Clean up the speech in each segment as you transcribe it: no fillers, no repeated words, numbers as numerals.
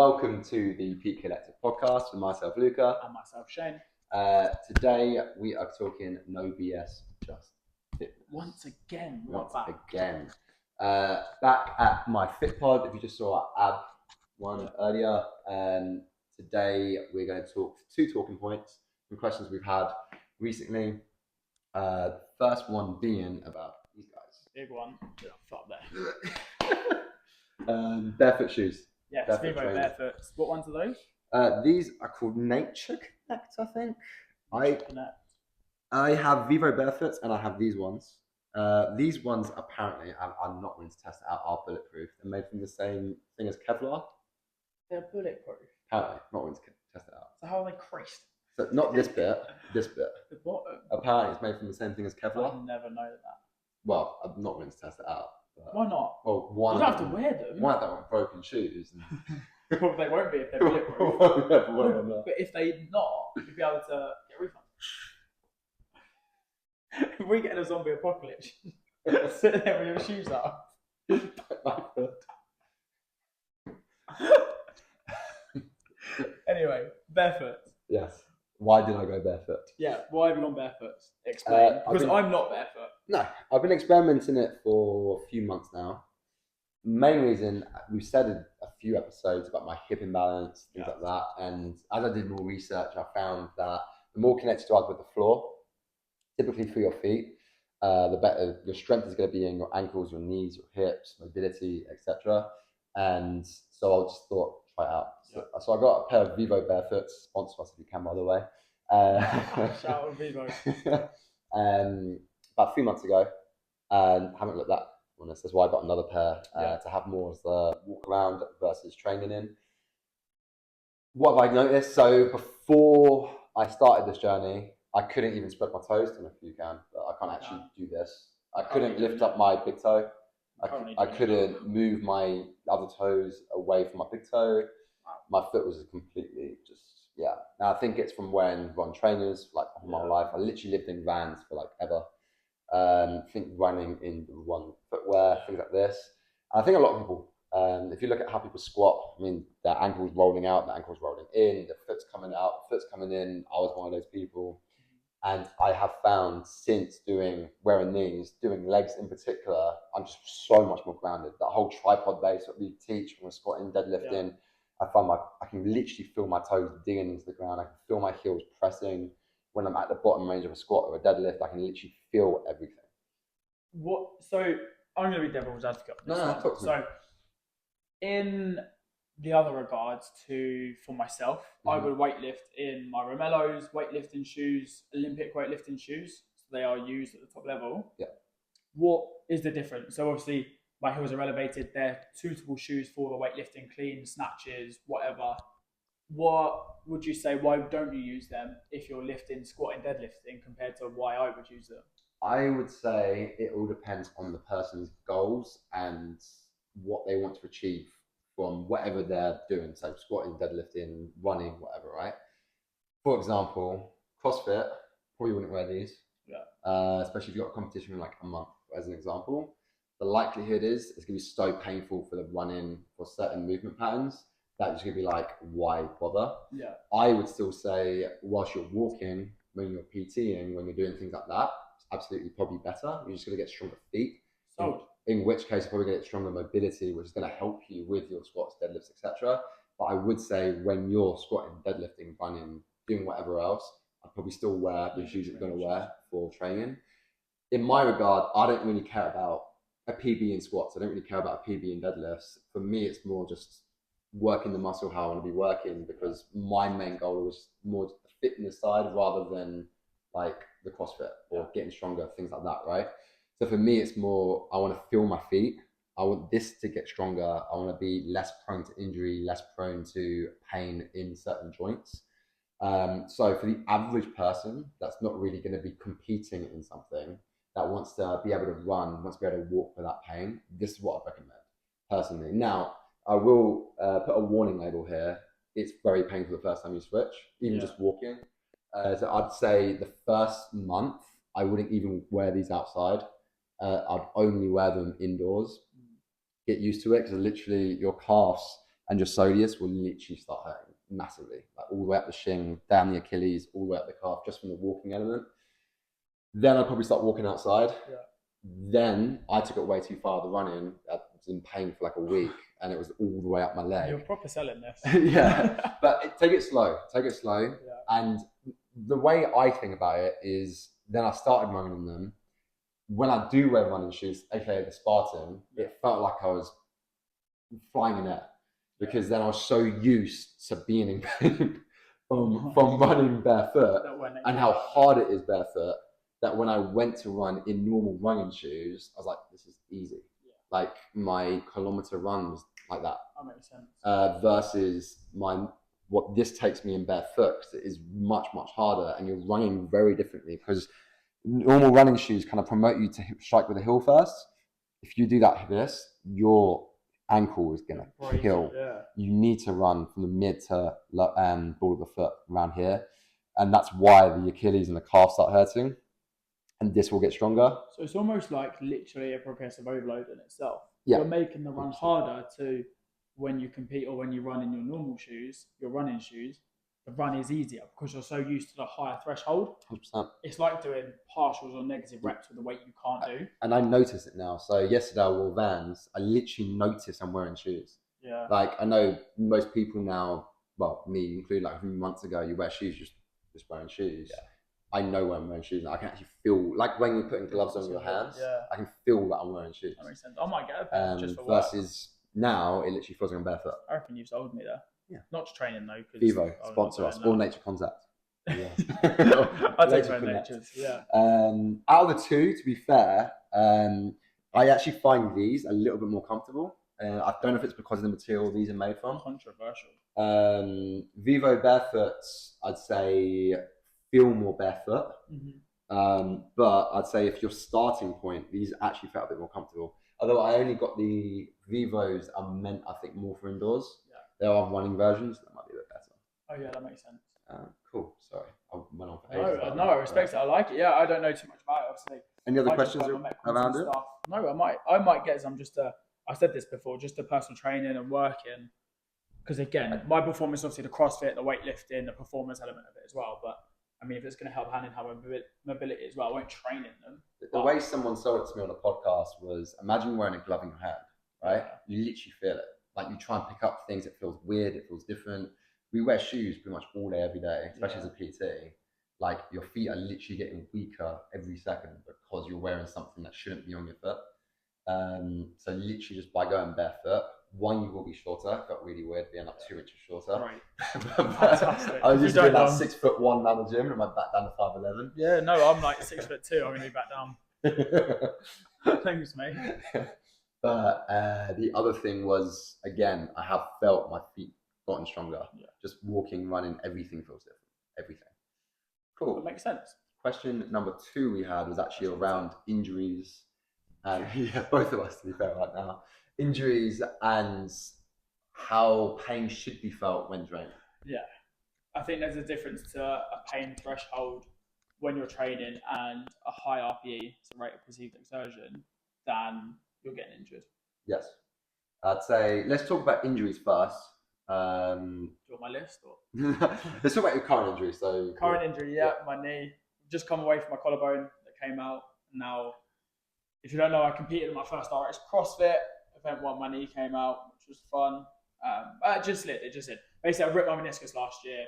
welcome to the Peak Collective podcast with myself, Luca. And myself, Shane. Today we are talking no BS, just fitness. Once again. Back at my FitPod, if you just saw our ab one earlier, today we're going to talk two talking points and questions we've had recently. First one being about these guys. Big one. Up there. Barefoot shoes. Yeah, barefoot. What ones are those? These are called Nature Connect, I think. I have Vivo Barefoots and I have these ones. These ones apparently, I'm not willing to test it out, are bulletproof. They're made from the same thing as Kevlar. They're bulletproof? Apparently, not willing to test it out. So how are they creased? So not this bit, this bit. The bottom? Apparently it's made from the same thing as Kevlar. I've never known that. Well, I'm not willing to test it out. Why not? Well, you don't have to wear them. One of them are broken shoes. Well, they won't be if they're bulletproof. But if they're not, you'll be able to get a refund. If we get in a zombie apocalypse, sit there with your shoes up. Anyway, barefoot. Yes. Why did I go barefoot? Yeah, why have you gone barefoot? Explain. Because I'm not barefoot. No, I've been experimenting it for a few months now. Main reason, we've said in a few episodes about my hip imbalance, things like that. And as I did more research, I found that the more connected you are with the floor, typically for your feet, the better your strength is going to be in your ankles, your knees, your hips, mobility, etc. And so I just thought, try it out. So I got a pair of Vivo Barefoots, sponsor us if you can, by the way. Shout out Vivo. About a few months ago, and haven't looked that honest. That's why I got another pair to have more as the walk around versus training in. What have I noticed? So before I started this journey, I couldn't even spread my toes. I don't know if you can, but I can't actually do this. I couldn't lift up my big toe. I couldn't move my other toes away from my big toe. My foot was completely just, Now I think it's from when I run trainers, like all my life. I literally lived in vans for like ever. I think running in the one footwear, things like this. And I think a lot of people, if you look at how people squat, I mean, their ankle's rolling out, their ankle's rolling in, the foot's coming out, the foot's coming in. I was one of those people. And I have found since wearing these, doing legs in particular, I'm just so much more grounded. That whole tripod base that we teach when we're squatting, deadlifting, I find I can literally feel my toes digging into the ground. I can feel my heels pressing. When I'm at the bottom range of a squat or a deadlift, I can literally feel everything. So I'm going to be devil's advocate. Talk to me. So in the other regards for myself, I would weightlift in my Romellos, weightlifting shoes, Olympic weightlifting shoes. So they are used at the top level. Yeah. What is the difference? So obviously my heels are elevated. They're suitable shoes for the weightlifting, clean, snatches, whatever. What would you say, why don't you use them if you're lifting, squatting, deadlifting compared to why I would use them? I would say it all depends on the person's goals and what they want to achieve from whatever they're doing. So squatting, deadlifting, running, whatever, right? For example, CrossFit, probably wouldn't wear these. Yeah. Especially if you've got a competition in like a month, as an example. The likelihood is it's going to be so painful for the running for certain movement patterns that it's going to be like, why bother? Yeah. I would still say, whilst you're walking, when you're PTing, when you're doing things like that, it's absolutely probably better. You're just going to get stronger feet. In which case, you're probably going to get stronger mobility, which is going to help you with your squats, deadlifts, etc. But I would say when you're squatting, deadlifting, running, doing whatever else, I'd probably still wear the shoes that you're going to wear for training. In my regard, I don't really care about a PB in squats. I don't really care about a PB in deadlifts. For me, it's more just working the muscle how I want to be working, because my main goal was more the fitness side rather than like the CrossFit or getting stronger, things like that, right? So for me, it's more, I want to feel my feet. I want this to get stronger. I want to be less prone to injury, less prone to pain in certain joints. So for the average person that's not really going to be competing in something, that wants to be able to run, wants to be able to walk without pain, this is what I recommend personally. Now, I will put a warning label here. It's very painful the first time you switch, even just walking. So I'd say the first month, I wouldn't even wear these outside. I'd only wear them indoors. Get used to it, because literally your calves, and your soleus will literally start hurting massively, like all the way up the shin, down the Achilles, all the way up the calf, just from the walking element. Then I'd probably start walking outside. Yeah. Then I took it way too far. The running, I was in pain for like a week, and it was all the way up my leg. You're proper selling this. Yeah, but take it slow. Yeah. And the way I think about it is, then I started running in them. When I do wear running shoes, aka the Spartan, it felt like I was flying in air, because then I was so used to being in pain from running barefoot and how hard it is barefoot, that when I went to run in normal running shoes, I was like, this is easy. Yeah. Like my kilometer run was like that. That makes sense. Versus what this takes me in barefoot, because it is much, much harder, and you're running very differently, because normal running shoes kind of promote you to strike with the heel first. If you do that this, your ankle is going to kill. Yeah. You need to run from the mid to ball of the foot around here. And that's why the Achilles and the calf start hurting. And this will get stronger. So it's almost like literally a progressive overload in itself. Yeah. You're making the run harder to when you compete or when you run in your normal shoes, your running shoes. The run is easier because you're so used to the higher threshold. 100%. It's like doing partials or negative reps with the weight you can't do. And I notice it now. So yesterday I wore Vans. I literally notice I'm wearing shoes. Yeah. Like I know most people now, well, me included, like a few months ago, you wear shoes, just wearing shoes. Yeah. I know when I'm wearing shoes. I can actually feel, like when you're putting gloves on your hands, I can feel that I'm wearing shoes. That makes sense. I might get a pair just for versus work. Now, it literally feels like I'm barefoot. I reckon you've sold me there. Yeah. Not to training though. Vivo, sponsor us. All Nature Contact. Yeah. I take my Natures, yeah. Out of the two, to be fair, I actually find these a little bit more comfortable. I don't know if it's because of the material these are made from. Controversial. Vivo Barefoots, I'd say, feel more barefoot. Mm-hmm. But I'd say if your starting point, these actually felt a bit more comfortable. Although I only got the Vivos are meant, I think, more for indoors. Yeah. There are running versions that might be a bit better. Oh yeah, that makes sense. Cool. Sorry, I went on for ages. No, I respect it. I like it. Yeah, I don't know too much about it, obviously. Any other questions around it? No, I might get some. I said this before, just the personal training and working. Because again, my performance, obviously, the CrossFit, the weightlifting, the performance element of it as well. But I mean, if it's going to help hand in hand with mobility as well, I won't train in them. The way someone sold it to me on a podcast was, imagine wearing a glove in your hand, right? Yeah. You literally feel it. Like you try and pick up things, it feels weird, it feels different. We wear shoes pretty much all day, every day, especially as a PT. Like your feet are literally getting weaker every second because you're wearing something that shouldn't be on your foot. So literally just by going barefoot, one, you will be shorter. It felt really weird being like 2 inches shorter. Right. Fantastic. I was used to be like 6'1" down the gym, and I'm back down to 5'11". Yeah, no, I'm like 6'2". I'm gonna be back down. Thanks, mate. But the other thing was, again, I have felt my feet gotten stronger. Yeah. Just walking, running, everything feels different. Everything. Cool. That makes sense. Question number 2 we had was actually around injuries. And yeah, both of us, to be fair, right now. Injuries and how pain should be felt when training. Yeah. I think there's a difference to a pain threshold when you're training and a high RPE, so rate of perceived exertion, than you're getting injured. Yes. I'd say, let's talk about injuries first. Do you want my list? Or? Let's talk about your current injury. So current injury, yeah, my knee. Just come away from my collarbone that came out. Now, if you don't know, I competed in my first RX CrossFit event when my knee came out, which was fun. It just slid. Basically, I ripped my meniscus last year,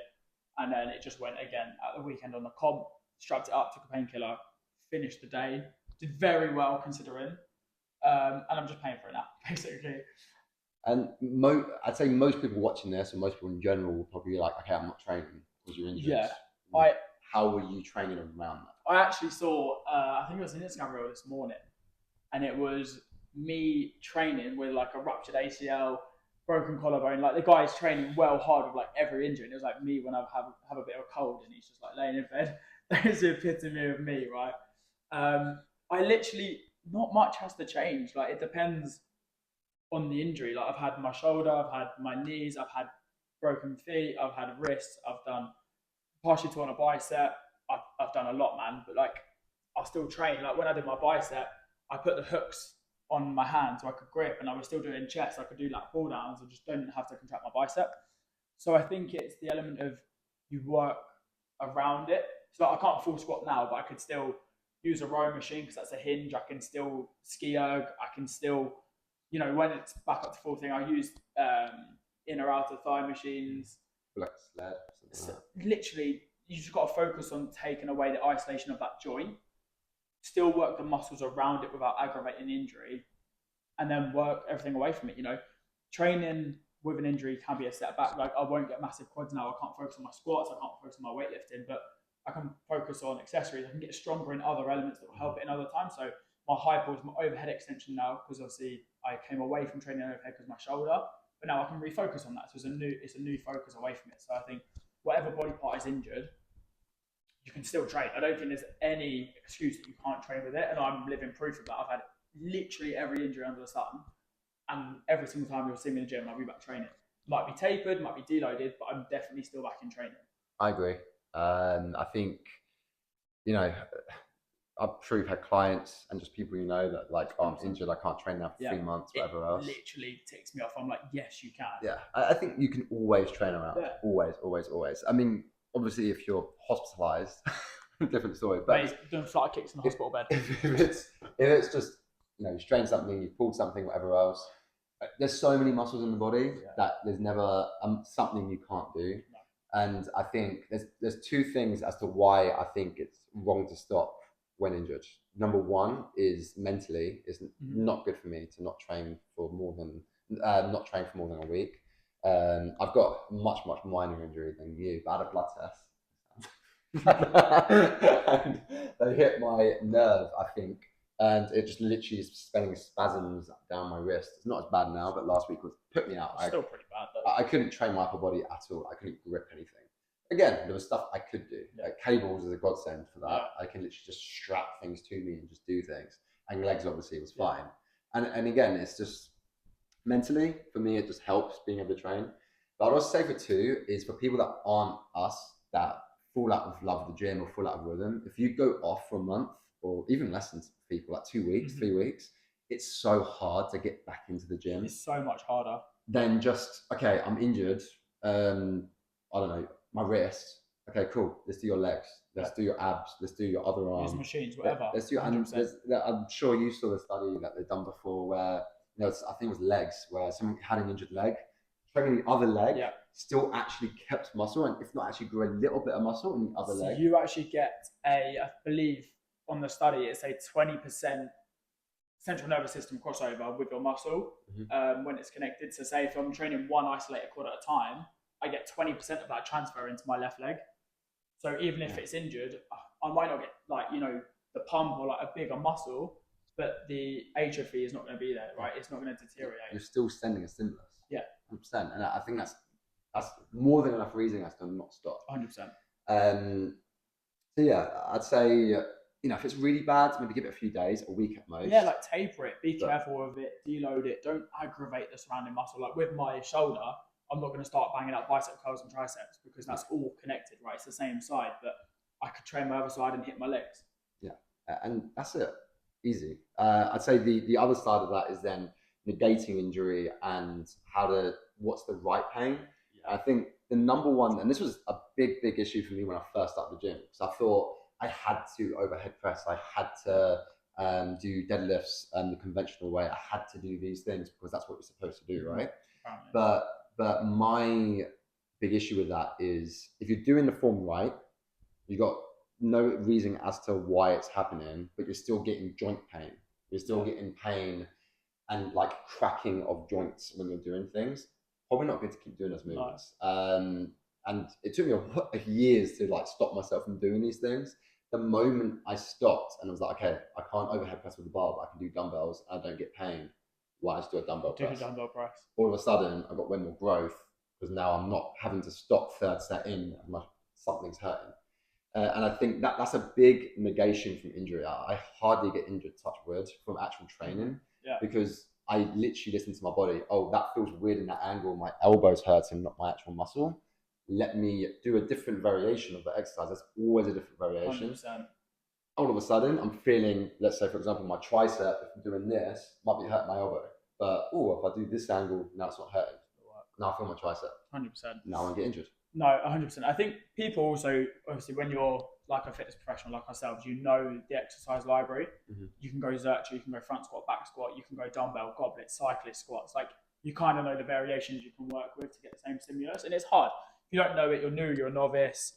and then it just went again at the weekend on the comp. Strapped it up, took a painkiller, finished the day. Did very well considering, and I'm just paying for it now, basically. And I'd say most people watching this, and most people in general, will probably be like, okay, I'm not training because you're injured. Yeah. How were you training around that? I actually saw, I think it was an Instagram reel this morning, and it was me training with like a ruptured ACL, broken collarbone. Like the guy's training well hard with like every injury. And it was like me when I have a bit of a cold and he's just like laying in bed. That's the epitome of me, right? I literally, not much has to change. Like it depends on the injury. Like I've had my shoulder, I've had my knees, I've had broken feet, I've had wrists, I've done partially torn a bicep. I've done a lot, man. But like I still train. Like when I did my bicep, I put the hooks on my hand so I could grip, and I was still doing chest. I could do like pull downs. I just don't have to contract my bicep. So I think it's the element of you work around it. So like, I can't full squat now, but I could still use a rowing machine because that's a hinge. I can still ski erg. I can still, when it's back up to full thing, I use inner outer thigh machines. Like a sled. So literally, you just got to focus on taking away the isolation of that joint, still work the muscles around it without aggravating injury, and then work everything away from it. Training with an injury can be a setback. Like I won't get massive quads now. I can't focus on my squats. I can't focus on my weightlifting, but I can focus on accessories. I can get stronger in other elements that will help it in other times. So my high pull is my overhead extension now because obviously I came away from training overhead because my shoulder, but now I can refocus on that. So it's a new focus away from it. So I think whatever body part is injured, you can still train. I don't think there's any excuse that you can't train with it, and I'm living proof of that. I've had literally every injury under the sun, and every single time you'll see me in the gym, I'll be back training. Might be tapered, might be deloaded, but I'm definitely still back in training. I agree. I think, I'm sure you've had clients and just people that like, oh, I'm injured, I can't train now for 3 months, whatever else. It literally ticks me off. I'm like, yes, you can. Yeah, I think you can always train around. Yeah. Always. I mean, obviously, if you're hospitalized, different story. But he's doing flight kicks in the hospital bed. If it's just, you strained something, you pulled something, whatever else. There's so many muscles in the body that there's never something you can't do. No. And I think there's two things as to why I think it's wrong to stop when injured. Number one is mentally, it's not good for me to not train for more than a week. I've got much minor injury than you, but I had a blood test. And they hit my nerve, I think, and it just literally is spending spasms down my wrist. It's not as bad now, but last week put me out. It's still pretty bad though. I couldn't train my upper body at all. I couldn't grip anything. Again, there was stuff I could do. Yeah. Like cables is a godsend for that. Yeah. I can literally just strap things to me and just do things. And legs obviously was fine. And again, it's just mentally, for me, it just helps being able to train. But I'd also say for two is for people that aren't us, that fall out of love with the gym or fall out of rhythm, if you go off for a month or even less than people, like 2 weeks, 3 weeks, it's so hard to get back into the gym. It's so much harder. Than just, okay, I'm injured. I don't know, my wrist. Okay, cool. Let's do your legs. Let's do your abs. Let's do your other arm. Use machines, whatever. Let's do. I'm sure you saw the study that they've done before, where I think it was legs, where someone had an injured leg, training the other leg, still actually kept muscle, and if not actually grew a little bit of muscle in the other leg. You actually get I believe on the study, it's a 20% central nervous system crossover with your muscle when it's connected. So say if I'm training one isolated quad at a time, I get 20% of that transfer into my left leg. So even if it's injured, I might not get the pump or a bigger muscle, but the atrophy is not going to be there, right? It's not going to deteriorate. You're still sending a stimulus. Yeah. 100%. And I think that's more than enough reason as to not stop. 100%. So yeah, I'd say, if it's really bad, maybe give it a few days, a week at most. Yeah, taper it. Be careful with it. Deload it. Don't aggravate the surrounding muscle. Like with my shoulder, I'm not going to start banging out bicep curls and triceps because that's all connected, right? It's the same side, but I could train my other side and hit my legs. Yeah, and that's it. Easy. I'd say the other side of that is then negating injury and what's the right pain. Yeah. I think the number one, and this was a big issue for me when I first started the gym, because I thought I had to overhead press, I had to do deadlifts the conventional way, I had to do these things because that's what you're supposed to do, right? But my big issue with that is if you're doing the form right, you got no reason as to why it's happening, but you're still getting joint pain. You're still getting pain and cracking of joints when you're doing things. Probably not good to keep doing those movements. No. And it took me years to stop myself from doing these things. The moment I stopped and I was like, okay, I can't overhead press with the bar, but I can do dumbbells and I don't get pain. Why just do a dumbbell press? All of a sudden, I got way more growth because now I'm not having to stop third set in and something's hurting. And I think that's a big negation from injury. I hardly get injured, touch wood, from actual training because I literally listen to my body. Oh, that feels weird in that angle. My elbow's hurting, not my actual muscle. Let me do a different variation of the exercise. There's always a different variation. 100%. all of a sudden I'm feeling, let's say for example, my tricep, if I'm doing this, might be hurting my elbow. But if I do this angle, now it's not hurting. Now I feel my tricep. 100%. Now I won't get injured. No, 100%. I think people also, obviously, when you're like a fitness professional like ourselves, you know the exercise library. You can go Zercher, you can go front squat, back squat, you can go dumbbell, goblet, cyclist squats. Like, you kind of know the variations you can work with to get the same stimulus. And it's hard. If you don't know it, you're new, you're a novice,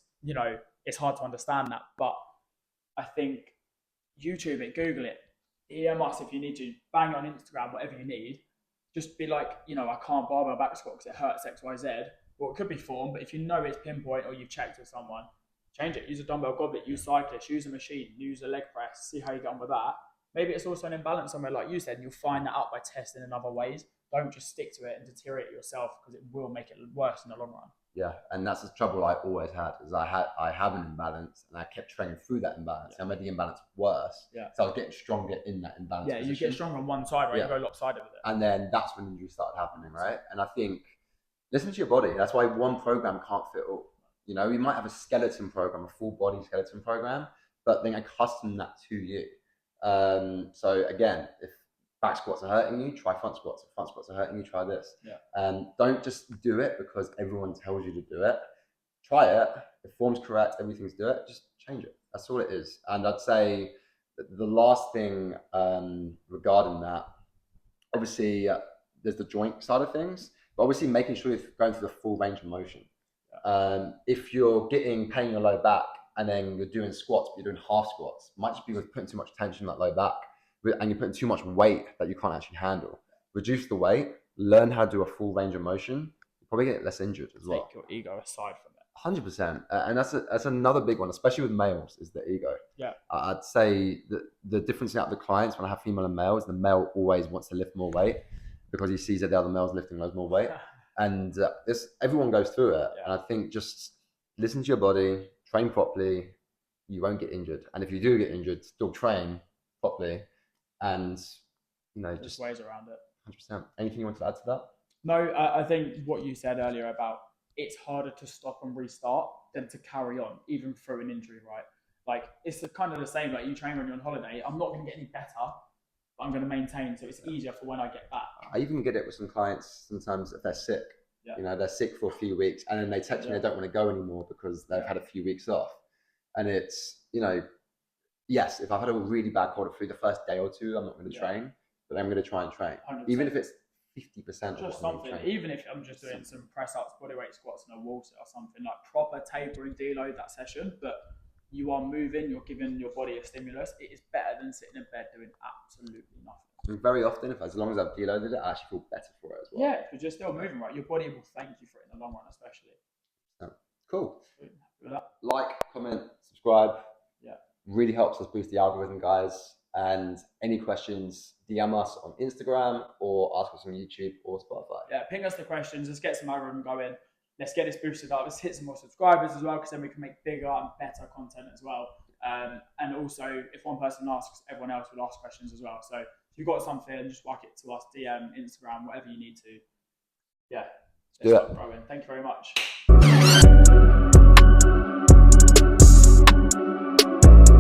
it's hard to understand that. But I think YouTube it, Google it, EM us if you need to, bang on Instagram, whatever you need. Just be like, I can't barbell back squat because it hurts X, Y, Z. Well, it could be form, but if you know it's pinpoint or you've checked with someone, change it. Use a dumbbell goblet, use cyclist, use a machine, use a leg press, see how you get on with that. Maybe it's also an imbalance somewhere, like you said, and you'll find that out by testing in other ways. Don't just stick to it and deteriorate it yourself, because it will make it worse in the long run. Yeah, and that's the trouble I always had, is I have an imbalance, and I kept training through that imbalance. I made the imbalance worse. So I was getting stronger in that imbalance. You get stronger on one side, right? You go lopsided with it. And then that's when injuries started happening, right? And I think, listen to your body. That's why one program can't fit all. You might have a skeleton program, a full body skeleton program, but then I custom that to you. So again, if back squats are hurting you, try front squats. If front squats are hurting you, try this. Don't just do it because everyone tells you to do it. Try it. If form's correct, everything's do it. Just change it. That's all it is. And I'd say the last thing regarding that, obviously, there's the joint side of things, but obviously making sure you're going through the full range of motion. If you're getting pain in your low back and then you're doing squats, but you're doing half squats, it might just be with putting too much tension in that low back, and you're putting too much weight that you can't actually handle. Reduce the weight, learn how to do a full range of motion, you probably get less injured as well. Take your ego aside from it. 100%. And that's another big one, especially with males, is the ego. I'd say that the difference out of the clients, when I have female and male, is the male always wants to lift more weight because he sees that the other male's lifting loads more weight. And everyone goes through it. And I think just listen to your body, train properly, you won't get injured. And if you do get injured, still train properly, and just ways around it. 100%. Anything you want to add to that? No, I think what you said earlier about it's harder to stop and restart than to carry on, even through an injury, right? Like, it's kind of the same, like you train when you're on holiday. I'm not going to get any better, but I'm going to maintain, so it's easier for when I get back. I even get it with some clients sometimes if they're sick. They're sick for a few weeks, and then they text me they don't want to go anymore because they've had a few weeks off. And it's, yes, if I've had a really bad cold through the first day or two, I'm not going to train, but I'm going to try and train. 100%. Even if it's 50% just something, even if I'm just doing some press ups, bodyweight squats, and a wall sit or something, like proper taper and deload that session, but you are moving, you're giving your body a stimulus. It is better than sitting in bed doing absolutely nothing. And very often, as long as I've deloaded it, I actually feel better for it as well. Yeah, because you're still moving, right? Your body will thank you for it in the long run, especially. Cool. Like, comment, subscribe. Really helps us boost the algorithm, guys. And any questions, DM us on Instagram or ask us on YouTube or Spotify. Ping us the questions. Let's get some algorithm going. Let's get this boosted up. Let's hit some more subscribers as well, because then we can make bigger and better content as well. And also, if one person asks, everyone else will ask questions as well. So if you've got something, just whack it to us, DM, Instagram, whatever you need to. Let's start growing. Thank you very much.